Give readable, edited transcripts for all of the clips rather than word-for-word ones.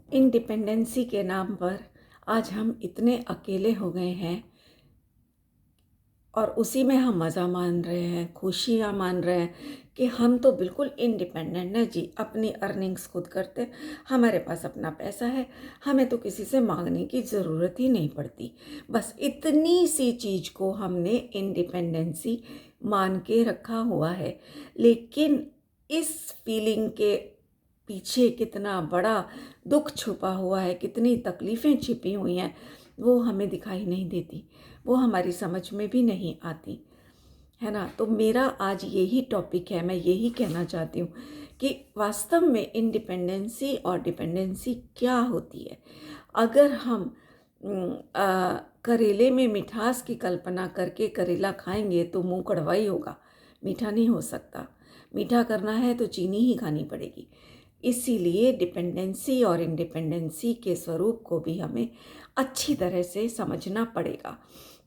Independency के नाम पर आज हम इतने अकेले हो गए हैं और उसी में हम मज़ा मान रहे हैं, खुशियाँ मान रहे हैं कि हम तो बिल्कुल इंडिपेंडेंट हैं जी, अपनी अर्निंग्स खुद करते, हमारे पास अपना पैसा है, हमें तो किसी से मांगने की ज़रूरत ही नहीं पड़ती। बस इतनी सी चीज़ को हमने इंडिपेंडेंसी मान के रखा हुआ है। लेकिन इस फीलिंग के पीछे कितना बड़ा दुख छुपा हुआ है, कितनी तकलीफ़ें छिपी हुई हैं, वो हमें दिखाई नहीं देती, वो हमारी समझ में भी नहीं आती, है ना। तो मेरा आज यही टॉपिक है, मैं यही कहना चाहती हूँ कि वास्तव में इंडिपेंडेंसी और डिपेंडेंसी क्या होती है। अगर हम करेले में मिठास की कल्पना करके करेला खाएंगे तो मुंह कड़वा ही होगा, मीठा नहीं हो सकता। मीठा करना है तो चीनी ही खानी पड़ेगी। इसीलिए डिपेंडेंसी और इंडिपेंडेंसी के स्वरूप को भी हमें अच्छी तरह से समझना पड़ेगा।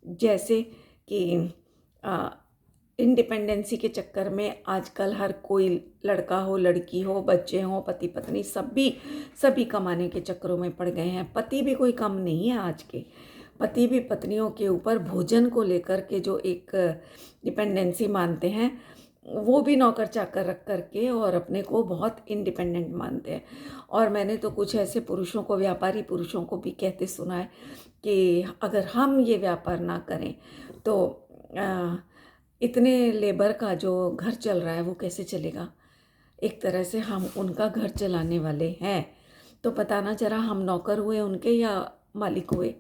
जैसे कि इंडिपेंडेंसी के चक्कर में आजकल हर कोई, लड़का हो लड़की हो, बच्चे हों, पति पत्नी, सभी कमाने के चक्करों में पड़ गए हैं। पति भी कोई कम नहीं है आज के। पति भी पत्नियों के ऊपर भोजन को लेकर के जो एक डिपेंडेंसी मानते हैं, वो भी नौकर चाकर रख करके और अपने को बहुत इंडिपेंडेंट मानते हैं। और मैंने तो कुछ ऐसे पुरुषों को, व्यापारी पुरुषों को भी कहते सुना है कि अगर हम ये व्यापार ना करें तो इतने लेबर का जो घर चल रहा है वो कैसे चलेगा। एक तरह से हम उनका घर चलाने वाले हैं। तो बताना जरा, हम नौकर हुए उनके या मालिक हुए।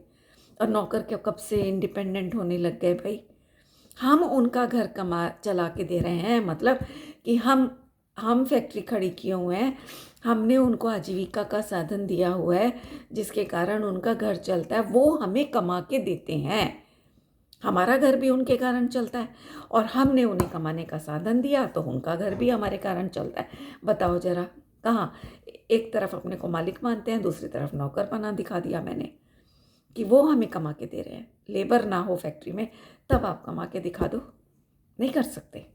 और नौकर के कब से इंडिपेंडेंट होने लग गए भाई। हम उनका घर कमा चला के दे रहे हैं, मतलब कि हम फैक्ट्री खड़ी किए हुए हैं, हमने उनको आजीविका का साधन दिया हुआ है जिसके कारण उनका घर चलता है, वो हमें कमा के देते हैं। हमारा घर भी उनके कारण चलता है और हमने उन्हें कमाने का साधन दिया तो उनका घर भी हमारे कारण चलता है। बताओ जरा, कहाँ एक तरफ अपने को मालिक मानते हैं, दूसरी तरफ नौकर बना दिखा दिया मैंने कि वो हमें कमा के दे रहे हैं। लेबर ना हो फैक्ट्री में तब आप कमा के दिखा दो, नहीं कर सकते,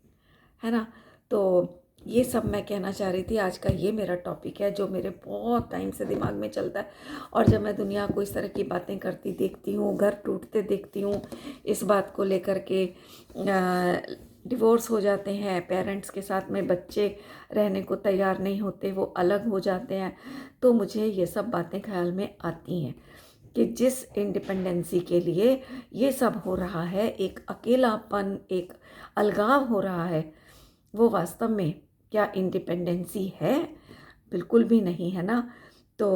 है ना। तो ये सब मैं कहना चाह रही थी। आज का ये मेरा टॉपिक है जो मेरे बहुत टाइम से दिमाग में चलता है। और जब मैं दुनिया को इस तरह की बातें करती देखती हूँ, घर टूटते देखती हूँ, इस बात को लेकर के डिवोर्स हो जाते हैं, पेरेंट्स के साथ में बच्चे रहने को तैयार नहीं होते, वो अलग हो जाते हैं, तो मुझे ये सब बातें ख्याल में आती हैं कि जिस इंडिपेंडेंसी के लिए ये सब हो रहा है, एक अकेलापन, एक अलगाव हो रहा है, वो वास्तव में क्या इंडिपेंडेंसी है? बिल्कुल भी नहीं, है ना। तो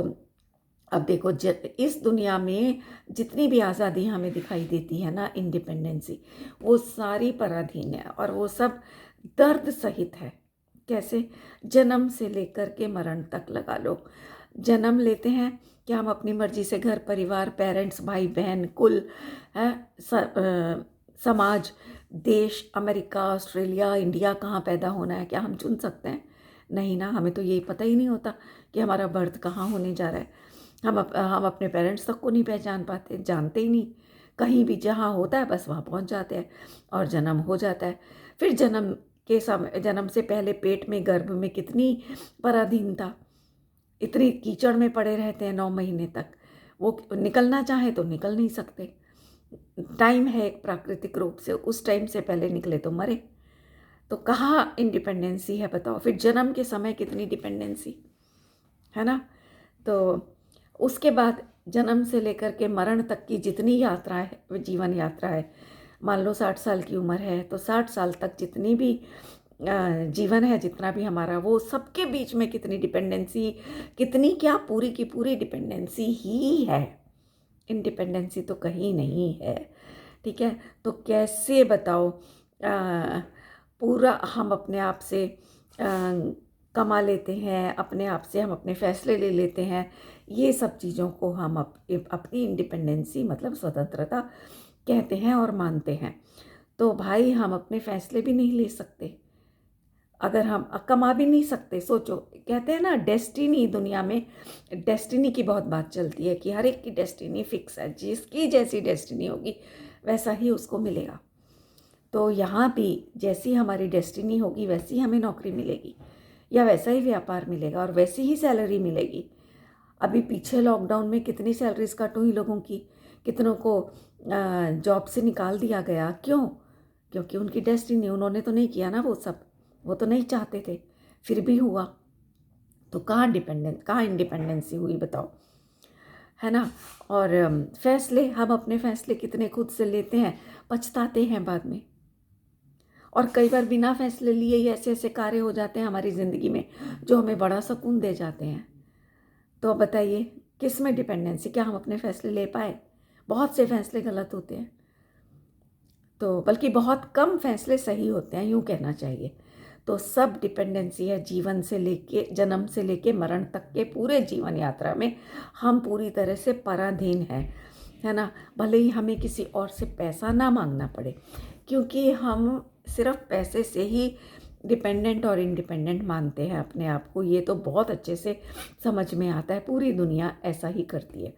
अब देखो, इस दुनिया में जितनी भी आज़ादी हमें दिखाई देती है ना, इंडिपेंडेंसी, वो सारी पराधीन है और वो सब दर्द सहित है। कैसे? जन्म से लेकर के मरण तक लगा लो। जन्म लेते हैं कि हम अपनी मर्जी से घर परिवार, पेरेंट्स, भाई बहन, कुल है, समाज, देश, अमेरिका, ऑस्ट्रेलिया, इंडिया, कहाँ पैदा होना है, क्या हम चुन सकते हैं? नहीं ना। हमें तो यही पता ही नहीं होता कि हमारा बर्थ कहाँ होने जा रहा है। हम अपने पेरेंट्स तक को नहीं पहचान पाते, जानते ही नहीं। कहीं भी जहाँ होता है बस वहाँ पहुँच जाते हैं और जन्म हो जाता है। फिर जन्म से पहले पेट में, गर्भ में कितनी पराधीनता, इतनी कीचड़ में पड़े रहते हैं 9 महीने तक। वो निकलना चाहे तो निकल नहीं सकते। टाइम है एक प्राकृतिक रूप से, उस टाइम से पहले निकले तो मरे। तो कहाँ इंडिपेंडेंसी है बताओ। फिर जन्म के समय कितनी डिपेंडेंसी, है ना। तो उसके बाद जन्म से लेकर के मरण तक की जितनी यात्रा है, जीवन यात्रा है, मान लो 60 साल की उम्र है तो 60 साल तक जितनी भी जीवन है, जितना भी हमारा, वो सबके बीच में कितनी डिपेंडेंसी, कितनी क्या, पूरी की पूरी डिपेंडेंसी ही है। इंडिपेंडेंसी तो कहीं नहीं है, ठीक है। तो कैसे बताओ, पूरा हम अपने आप से कमा लेते हैं, अपने आप से हम अपने फैसले ले लेते हैं। ये सब चीज़ों को हम अपनी इंडिपेंडेंसी मतलब स्वतंत्रता कहते हैं और मानते हैं। तो भाई, हम अपने फैसले भी नहीं ले सकते अगर हम कमा भी नहीं सकते। सोचो, कहते हैं ना डेस्टिनी, दुनिया में डेस्टिनी की बहुत बात चलती है कि हर एक की डेस्टिनी फिक्स है, जिसकी जैसी डेस्टिनी होगी वैसा ही उसको मिलेगा। तो यहाँ भी जैसी हमारी डेस्टिनी होगी वैसी हमें नौकरी मिलेगी या वैसा ही व्यापार मिलेगा और वैसी ही सैलरी मिलेगी। अभी पीछे लॉकडाउन में कितनी सैलरीज कट हुई लोगों की, कितनों को जॉब से निकाल दिया गया। क्यों? क्योंकि उनकी डेस्टिनी, उन्होंने तो नहीं किया ना वो सब, वो तो नहीं चाहते थे, फिर भी हुआ। तो कहाँ इंडिपेंडेंसी हुई बताओ, है ना। और फैसले, हम अपने फैसले कितने खुद से लेते हैं, पछताते हैं बाद में। और कई बार बिना फैसले लिए ही ऐसे ऐसे कार्य हो जाते हैं हमारी ज़िंदगी में जो हमें बड़ा सुकून दे जाते हैं। तो अब बताइए किस में डिपेंडेंसी, क्या हम अपने फैसले ले पाए? बहुत से फैसले गलत होते हैं, तो बल्कि बहुत कम फैसले सही होते हैं, यूँ कहना चाहिए। तो सब डिपेंडेंसी है, जीवन से लेके, जन्म से लेके मरण तक के पूरे जीवन यात्रा में हम पूरी तरह से पराधीन हैं, है ना। भले ही हमें किसी और से पैसा ना मांगना पड़े, क्योंकि हम सिर्फ पैसे से ही डिपेंडेंट और इंडिपेंडेंट मानते हैं अपने आप को। ये तो बहुत अच्छे से समझ में आता है, पूरी दुनिया ऐसा ही करती है।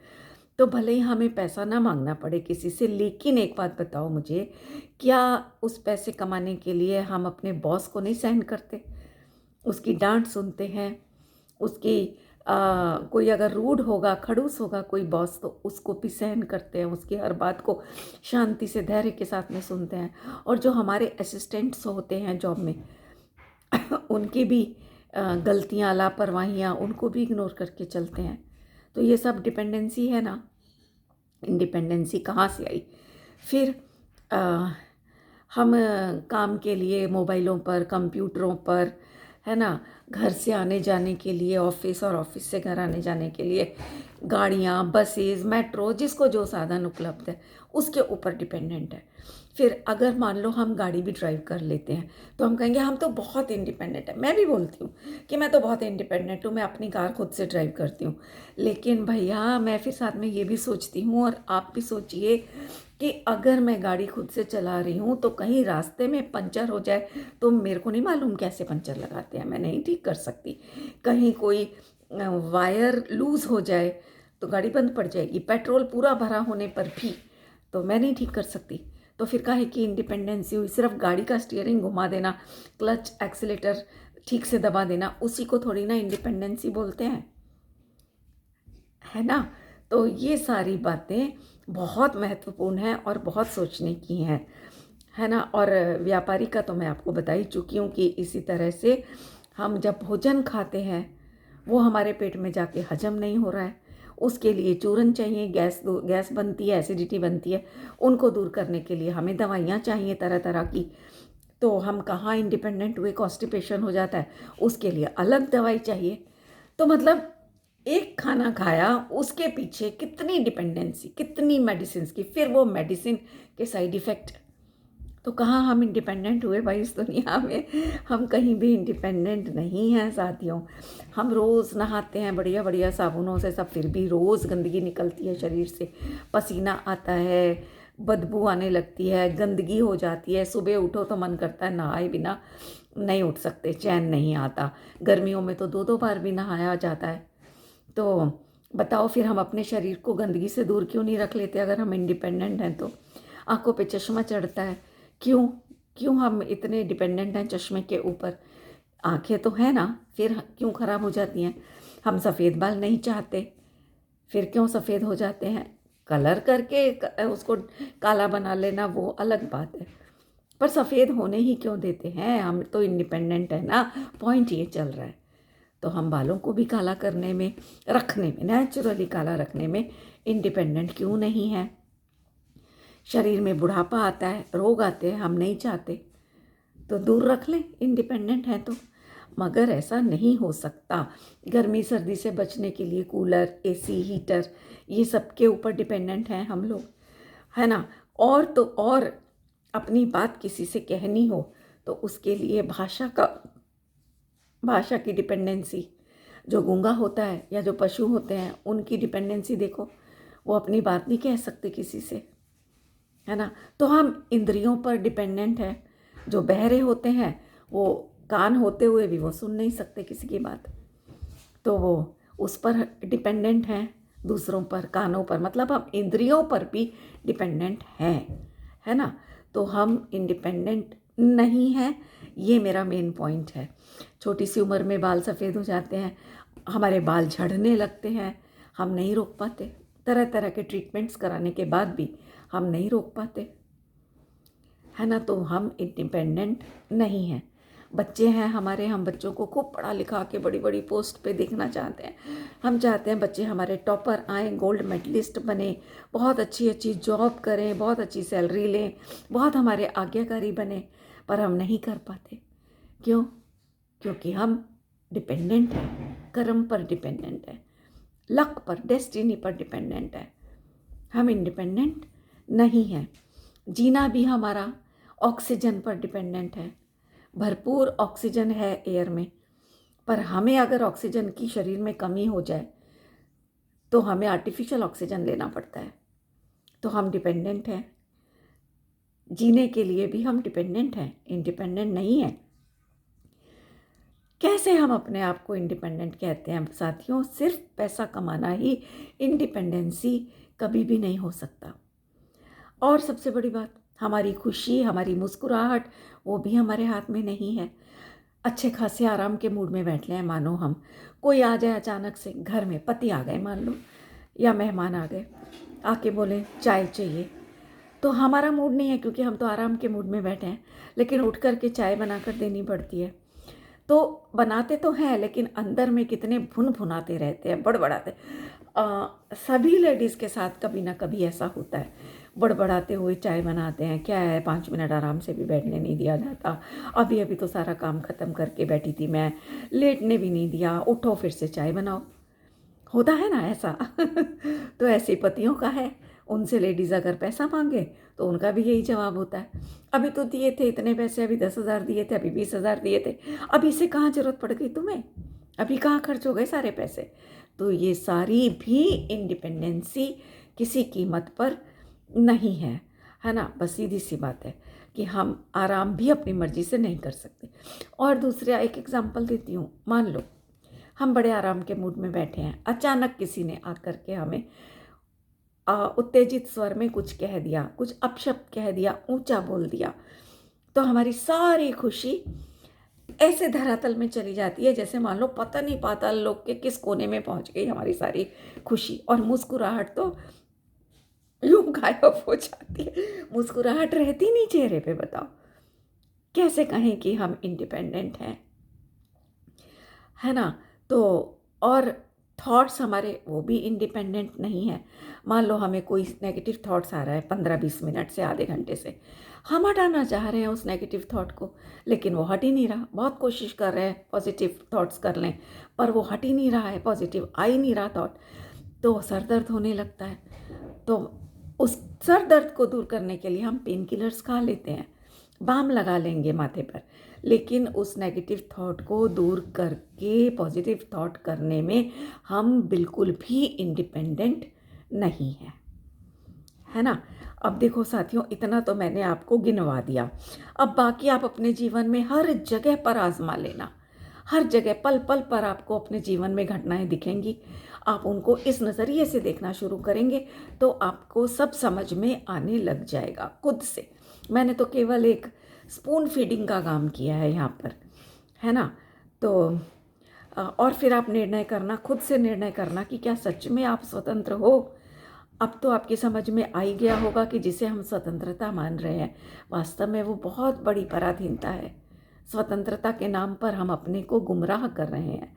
तो भले ही हमें पैसा ना मांगना पड़े किसी से, लेकिन एक बात बताओ मुझे, क्या उस पैसे कमाने के लिए हम अपने बॉस को नहीं सहन करते? उसकी डांट सुनते हैं, उसकी कोई अगर रूड होगा, खड़ूस होगा कोई बॉस, तो उसको भी सहन करते हैं, उसकी हर बात को शांति से, धैर्य के साथ में सुनते हैं। और जो हमारे असिस्टेंट्स होते हैं जॉब में उनकी भी गलतियाँ, लापरवाहियाँ, उनको भी इग्नोर करके चलते हैं। तो ये सब डिपेंडेंसी है ना। इंडिपेंडेंसी कहाँ से आई? फिर हम काम के लिए मोबाइलों पर, कंप्यूटरों पर, है ना, घर से आने जाने के लिए ऑफिस, और ऑफिस से घर आने जाने के लिए गाड़ियाँ, बसेस, मेट्रो, जिसको जो साधन उपलब्ध है उसके ऊपर डिपेंडेंट है। फिर अगर मान लो हम गाड़ी भी ड्राइव कर लेते हैं तो हम कहेंगे हम तो बहुत इंडिपेंडेंट है। मैं भी बोलती हूँ कि मैं तो बहुत इंडिपेंडेंट हूँ, मैं अपनी कार खुद से ड्राइव करती हूँ। लेकिन भैया मैं फिर साथ में ये भी सोचती हूँ, और आप भी सोचिए, कि अगर मैं गाड़ी खुद से चला रही हूँ तो कहीं रास्ते में पंचर हो जाए तो मेरे को नहीं मालूम कैसे पंचर लगाते हैं, मैं नहीं ठीक कर सकती। कहीं कोई वायर लूज़ हो जाए तो गाड़ी बंद पड़ जाएगी, पेट्रोल पूरा भरा होने पर भी तो मैं नहीं ठीक कर सकती। तो फिर काहे की इंडिपेंडेंसी हुई? सिर्फ गाड़ी का स्टीयरिंग घुमा देना, क्लच एक्सीलेटर ठीक से दबा देना, उसी को थोड़ी ना इंडिपेंडेंसी बोलते हैं, है ना। तो ये सारी बातें बहुत महत्वपूर्ण हैं और बहुत सोचने की हैं, है ना। और व्यापारी का तो मैं आपको बता ही चुकी हूँ कि इसी तरह से हम जब भोजन खाते हैं वो हमारे पेट में जाके हजम नहीं हो रहा है, उसके लिए चूरन चाहिए, गैस बनती है, एसिडिटी बनती है, उनको दूर करने के लिए हमें दवाइयाँ चाहिए तरह तरह की। तो हम कहाँ इंडिपेंडेंट हुए? कॉन्स्टिपेशन हो जाता है, उसके लिए अलग दवाई चाहिए। तो मतलब एक खाना खाया, उसके पीछे कितनी डिपेंडेंसी, कितनी मेडिसिन की, फिर वो मेडिसिन के साइड इफ़ेक्ट। तो कहाँ हम इंडिपेंडेंट हुए भाई इस दुनिया में? हम कहीं भी इंडिपेंडेंट नहीं हैं साथियों। हम रोज़ नहाते हैं बढ़िया बढ़िया साबुनों से, सब, फिर भी रोज़ गंदगी निकलती है शरीर से, पसीना आता है, बदबू आने लगती है, गंदगी हो जाती है। सुबह उठो तो मन करता है नहाए बिना नहीं उठ सकते, चैन नहीं आता। गर्मियों में तो दो दो बार भी नहाया जाता है। तो बताओ फिर हम अपने शरीर को गंदगी से दूर क्यों नहीं रख लेते? अगर हम इंडिपेंडेंट हैं तो आंखों पे चश्मा चढ़ता है, क्यों? क्यों हम इतने डिपेंडेंट हैं चश्मे के ऊपर? आंखें तो है ना, फिर क्यों ख़राब हो जाती हैं? हम सफ़ेद बाल नहीं चाहते, फिर क्यों सफ़ेद हो जाते हैं? कलर करके उसको काला बना लेना वो अलग बात है, पर सफ़ेद होने ही क्यों देते हैं? हम तो इंडिपेंडेंट है ना, पॉइंट ये चल रहा है। तो हम बालों को भी काला करने में, रखने में, नेचुरली काला रखने में इंडिपेंडेंट क्यों नहीं है? शरीर में बुढ़ापा आता है, रोग आते हैं, हम नहीं चाहते, तो दूर रख लें इंडिपेंडेंट है तो। मगर ऐसा नहीं हो सकता। गर्मी सर्दी से बचने के लिए कूलर, एसी, हीटर, ये सब के ऊपर डिपेंडेंट हैं हम लोग, है ना। और तो और अपनी बात किसी से कहनी हो तो उसके लिए भाषा की डिपेंडेंसी। जो गूंगा होता है या जो पशु होते हैं उनकी डिपेंडेंसी देखो, वो अपनी बात नहीं कह सकते किसी से, है ना। तो हम इंद्रियों पर डिपेंडेंट हैं। जो बहरे होते हैं वो कान होते हुए भी वो सुन नहीं सकते किसी की बात, तो वो उस पर डिपेंडेंट हैं, दूसरों पर, कानों पर, मतलब हम इंद्रियों पर भी डिपेंडेंट हैं, है ना। तो हम इंडिपेंडेंट नहीं हैं, ये मेरा मेन पॉइंट है। छोटी सी उम्र में बाल सफ़ेद हो जाते हैं, हमारे बाल झड़ने लगते हैं, हम नहीं रोक पाते, तरह तरह के ट्रीटमेंट्स कराने के बाद भी हम नहीं रोक पाते, है ना। तो हम इंडिपेंडेंट नहीं हैं। बच्चे हैं हमारे, हम बच्चों को खूब पढ़ा लिखा के बड़ी बड़ी पोस्ट पे देखना चाहते हैं। हम चाहते हैं बच्चे हमारे टॉपर आएँ, गोल्ड मेडलिस्ट बने, बहुत अच्छी अच्छी जॉब करें, बहुत अच्छी सैलरी लें, बहुत हमारे आज्ञाकारी बने, पर हम नहीं कर पाते। क्यों? क्योंकि हम डिपेंडेंट हैं, कर्म पर डिपेंडेंट है, लक पर, डेस्टिनी पर डिपेंडेंट है। हम इंडिपेंडेंट नहीं हैं। जीना भी हमारा ऑक्सीजन पर डिपेंडेंट है। भरपूर ऑक्सीजन है एयर में, पर हमें अगर ऑक्सीजन की शरीर में कमी हो जाए तो हमें आर्टिफिशियल ऑक्सीजन लेना पड़ता है। तो हम डिपेंडेंट हैं। जीने के लिए भी हम डिपेंडेंट हैं, इंडिपेंडेंट नहीं हैं। कैसे हम अपने आप को इंडिपेंडेंट कहते हैं साथियों? सिर्फ पैसा कमाना ही इंडिपेंडेंसी कभी भी नहीं हो सकता। और सबसे बड़ी बात, हमारी खुशी, हमारी मुस्कुराहट, वो भी हमारे हाथ में नहीं है। अच्छे खासे आराम के मूड में बैठ लें, मानो हम, कोई आ जाए अचानक से, घर में पति आ गए मान लो, या मेहमान आ गए, आके बोले चाय चाहिए, तो हमारा मूड नहीं है क्योंकि हम तो आराम के मूड में बैठे हैं, लेकिन उठ कर के चाय बनाकर देनी पड़ती है। तो बनाते तो हैं लेकिन अंदर में कितने भुनाते रहते हैं, बड़बड़ाते। सभी लेडीज़ के साथ कभी ना कभी ऐसा होता है, बड़बड़ाते हुए चाय बनाते हैं। क्या है, 5 मिनट आराम से भी बैठने नहीं दिया जाता, अभी अभी तो सारा काम ख़त्म करके बैठी थी मैं, लेटने भी नहीं दिया, उठो फिर से चाय बनाओ। होता है ना ऐसा। तो ऐसे पतियों का है। उनसे लेडीज़ अगर पैसा मांगे तो उनका भी यही जवाब होता है, अभी तो दिए थे इतने पैसे, अभी 10,000 दिए थे, अभी 20,000 दिए थे, अभी से कहाँ ज़रूरत पड़ गई तुम्हें, अभी कहाँ खर्च हो गए सारे पैसे। तो ये सारी भी इंडिपेंडेंसी किसी कीमत पर नहीं है ना। बस सीधी सी बात है कि हम आराम भी अपनी मर्ज़ी से नहीं कर सकते। और दूसरा एक एग्जांपल देती हूँ। मान लो हम बड़े आराम के मूड में बैठे हैं, अचानक किसी ने आकर के हमें उत्तेजित स्वर में कुछ कह दिया, कुछ अपशब्द कह दिया, ऊंचा बोल दिया, तो हमारी सारी खुशी ऐसे धरातल में चली जाती है जैसे मान लो पता नहीं पाताल लोक के किस कोने में पहुंच गई हमारी सारी खुशी, और मुस्कुराहट तो यूं गायब हो जाती है, मुस्कुराहट रहती नहीं चेहरे पे। बताओ कैसे कहें कि हम इंडिपेंडेंट हैं, है ना। तो और थॉट्स हमारे वो भी इंडिपेंडेंट नहीं है। मान लो हमें कोई नेगेटिव थॉट्स आ रहा है 15-20 मिनट से, आधे घंटे से, हम हटाना चाह रहे हैं उस नेगेटिव थॉट को, लेकिन वो हट ही नहीं रहा। बहुत कोशिश कर रहे हैं पॉजिटिव थॉट्स कर लें, पर वो हट ही नहीं रहा है, पॉजिटिव आ ही नहीं रहा थॉट। तो सर दर्द होने लगता है। तो उस सर दर्द को दूर करने के लिए हम पेन किलर्स खा लेते हैं, बाम लगा लेंगे माथे पर, लेकिन उस नेगेटिव थॉट को दूर करके पॉजिटिव थॉट करने में हम बिल्कुल भी इंडिपेंडेंट नहीं हैं, है ना। अब देखो साथियों, इतना तो मैंने आपको गिनवा दिया। अब बाकी आप अपने जीवन में हर जगह पर आजमा लेना, हर जगह पल पल पर आपको अपने जीवन में घटनाएं दिखेंगी। आप उनको इस नज़रिए से देखना शुरू करेंगे तो आपको सब समझ में आने लग जाएगा खुद से। मैंने तो केवल एक स्पून फीडिंग का काम किया है यहाँ पर, है ना। तो और फिर आप निर्णय करना, खुद से निर्णय करना कि क्या सच में आप स्वतंत्र हो। अब तो आपकी समझ में आ ही गया होगा कि जिसे हम स्वतंत्रता मान रहे हैं, वास्तव में वो बहुत बड़ी पराधीनता है। स्वतंत्रता के नाम पर हम अपने को गुमराह कर रहे हैं।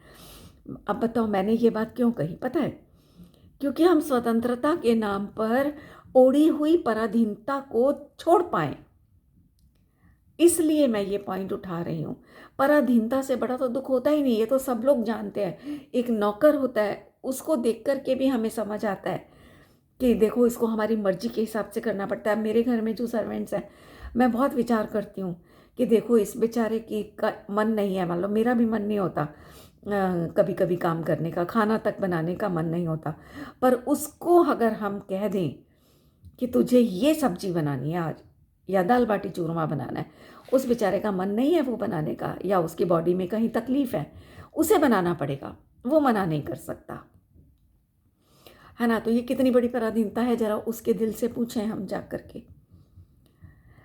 अब बताओ मैंने ये बात क्यों कही, पता है? क्योंकि हम स्वतंत्रता के नाम पर ओढ़ी हुई पराधीनता को छोड़ पाएं, इसलिए मैं ये पॉइंट उठा रही हूँ। पराधीनता से बड़ा तो दुख होता ही नहीं, ये तो सब लोग जानते हैं। एक नौकर होता है, उसको देख कर के भी हमें समझ आता है कि देखो इसको हमारी मर्जी के हिसाब से करना पड़ता है। मेरे घर में जो सर्वेंट्स हैं, मैं बहुत विचार करती हूँ कि देखो इस बेचारे की का मन नहीं है, मान लो मेरा भी मन नहीं होता कभी कभी काम करने का, खाना तक बनाने का मन नहीं होता, पर उसको अगर हम कह दें कि तुझे ये सब्जी बनानी है आज, या दाल बाटी चूरमा बनाना है, उस बेचारे का मन नहीं है वो बनाने का, या उसकी बॉडी में कहीं तकलीफ़ है, उसे बनाना पड़ेगा, वो मना नहीं कर सकता, है ना। तो ये कितनी बड़ी पराधीनता है, ज़रा उसके दिल से पूछें हम जा कर के।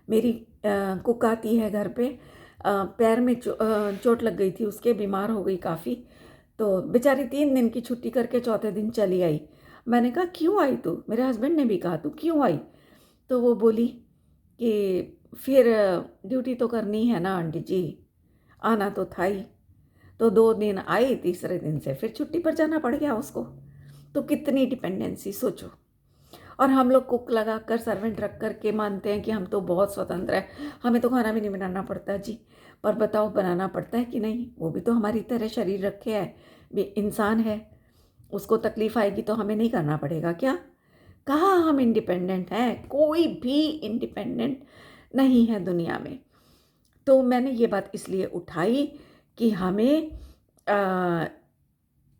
मेरी कुक आती है घर पे, पैर में चोट लग गई थी उसके, बीमार हो गई काफ़ी, तो बेचारी 3 दिन की छुट्टी करके चौथे दिन चली आई। मैंने कहा क्यों आई तू? मेरे हस्बैंड ने भी कहा तू क्यों आई? तो वो बोली कि फिर ड्यूटी तो करनी है ना आंटी जी, आना तो था ही। तो 2 दिन आई, तीसरे दिन से फिर छुट्टी पर जाना पड़ गया उसको। तो कितनी डिपेंडेंसी सोचो। और हम लोग कुक लगा कर, सर्वेंट रख कर के मानते हैं कि हम तो बहुत स्वतंत्र हैं, हमें तो खाना भी नहीं बनाना पड़ता जी। पर बताओ बनाना पड़ता है कि नहीं? वो भी तो हमारी तरह शरीर रखे है, भी इंसान है, उसको तकलीफ आएगी तो हमें नहीं करना पड़ेगा क्या? कहाँ हम इंडिपेंडेंट हैं? कोई भी इंडिपेंडेंट नहीं है दुनिया में। तो मैंने ये बात इसलिए उठाई कि हमें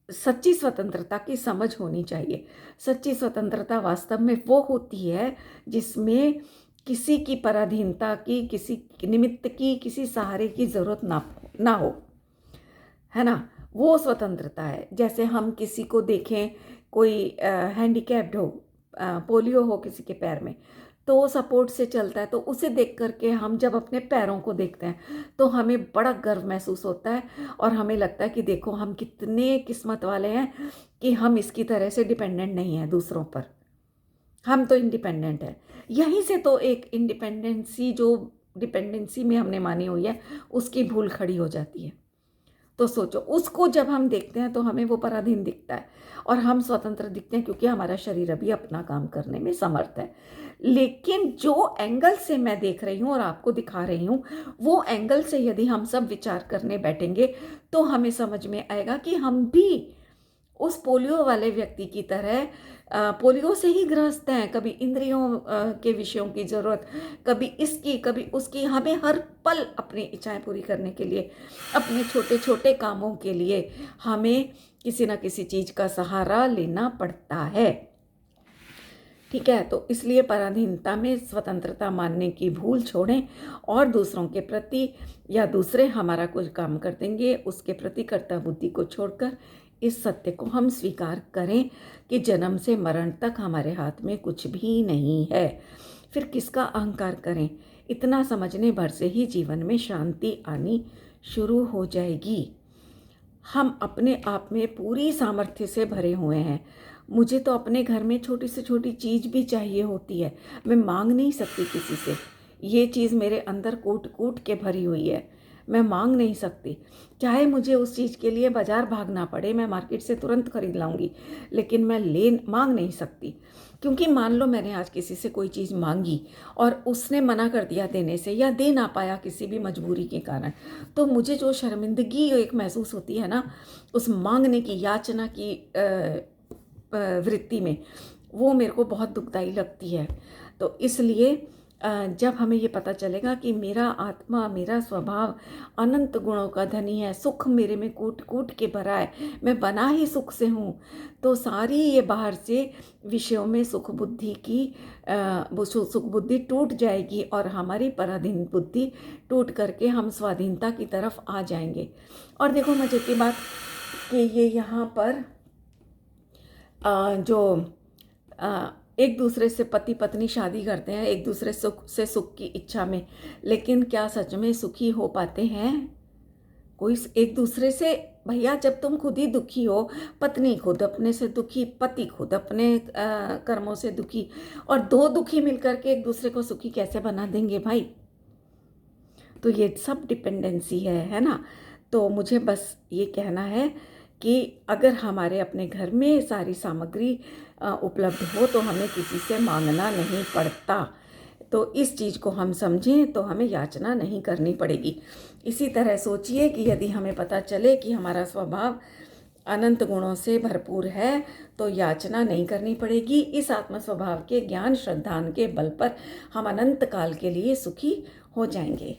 सच्ची स्वतंत्रता की समझ होनी चाहिए। सच्ची स्वतंत्रता वास्तव में वो होती है जिसमें किसी की पराधीनता की, किसी निमित्त की, किसी सहारे की ज़रूरत ना हो, है ना? वो स्वतंत्रता है। जैसे हम किसी को देखें, कोई हैंडीकैप्ड हो, पोलियो हो किसी के पैर में, तो वो सपोर्ट से चलता है, तो उसे देख कर के हम जब अपने पैरों को देखते हैं तो हमें बड़ा गर्व महसूस होता है और हमें लगता है कि देखो हम कितने किस्मत वाले हैं कि हम इसकी तरह से डिपेंडेंट नहीं हैं दूसरों पर, हम तो इंडिपेंडेंट हैं। यहीं से तो एक इंडिपेंडेंसी जो डिपेंडेंसी में हमने मानी हुई है, उसकी भूल खड़ी हो जाती है। तो सोचो, उसको जब हम देखते हैं तो हमें वो पराधीन दिखता है और हम स्वतंत्र दिखते हैं क्योंकि हमारा शरीर अभी अपना काम करने में समर्थ है। लेकिन जो एंगल से मैं देख रही हूँ और आपको दिखा रही हूँ, वो एंगल से यदि हम सब विचार करने बैठेंगे तो हमें समझ में आएगा कि हम भी उस पोलियो वाले व्यक्ति की तरह पोलियो से ही ग्रस्त हैं। कभी इंद्रियों के विषयों की ज़रूरत, कभी इसकी, कभी उसकी। हमें हर पल अपनी इच्छाएं पूरी करने के लिए, अपने छोटे छोटे कामों के लिए हमें किसी न किसी चीज़ का सहारा लेना पड़ता है। ठीक है, तो इसलिए पराधीनता में स्वतंत्रता मानने की भूल छोड़ें और दूसरों के प्रति, या दूसरे हमारा कुछ काम कर देंगे उसके प्रति कर्तव्य बुद्धि को छोड़कर इस सत्य को हम स्वीकार करें कि जन्म से मरण तक हमारे हाथ में कुछ भी नहीं है। फिर किसका अहंकार करें? इतना समझने भर से ही जीवन में शांति आनी शुरू हो जाएगी। हम अपने आप में पूरी सामर्थ्य से भरे हुए हैं। मुझे तो अपने घर में छोटी से छोटी चीज़ भी चाहिए होती है, मैं मांग नहीं सकती किसी से। ये चीज़ मेरे अंदर कूट कूट के भरी हुई है, मैं मांग नहीं सकती। चाहे मुझे उस चीज़ के लिए बाज़ार भागना पड़े, मैं मार्केट से तुरंत खरीद लाऊंगी, लेकिन मैं मांग नहीं सकती। क्योंकि मान लो मैंने आज किसी से कोई चीज़ मांगी और उसने मना कर दिया देने से, या दे ना पाया किसी भी मजबूरी के कारण, तो मुझे जो शर्मिंदगी एक महसूस होती है ना, उस मांगने की, याचना की वृत्ति में, वो मेरे को बहुत दुखदाई लगती है। तो इसलिए जब हमें ये पता चलेगा कि मेरा आत्मा, मेरा स्वभाव अनंत गुणों का धनी है, सुख मेरे में कूट कूट के भरा है, मैं बना ही सुख से हूँ, तो सारी ये बाहर से विषयों में सुख बुद्धि की वो सुख बुद्धि टूट जाएगी और हमारी पराधीन बुद्धि टूट करके हम स्वाधीनता की तरफ आ जाएंगे। और देखो मजे की बात कि ये यहाँ पर जो एक दूसरे से पति पत्नी शादी करते हैं एक दूसरे सुख की इच्छा में, लेकिन क्या सच में सुखी हो पाते हैं? कोई एक दूसरे से, भैया जब तुम खुद ही दुखी हो, पत्नी खुद अपने से दुखी, पति खुद अपने कर्मों से दुखी, और 2 दुखी मिलकर के एक दूसरे को सुखी कैसे बना देंगे भाई? तो ये सब डिपेंडेंसी है ना? तो मुझे बस ये कहना है कि अगर हमारे अपने घर में सारी सामग्री उपलब्ध हो तो हमें किसी से मांगना नहीं पड़ता। तो इस चीज़ को हम समझें तो हमें याचना नहीं करनी पड़ेगी। इसी तरह सोचिए कि यदि हमें पता चले कि हमारा स्वभाव अनंत गुणों से भरपूर है तो याचना नहीं करनी पड़ेगी। इस आत्म स्वभाव के ज्ञान श्रद्धान के बल पर हम अनंत काल के लिए सुखी हो जाएंगे।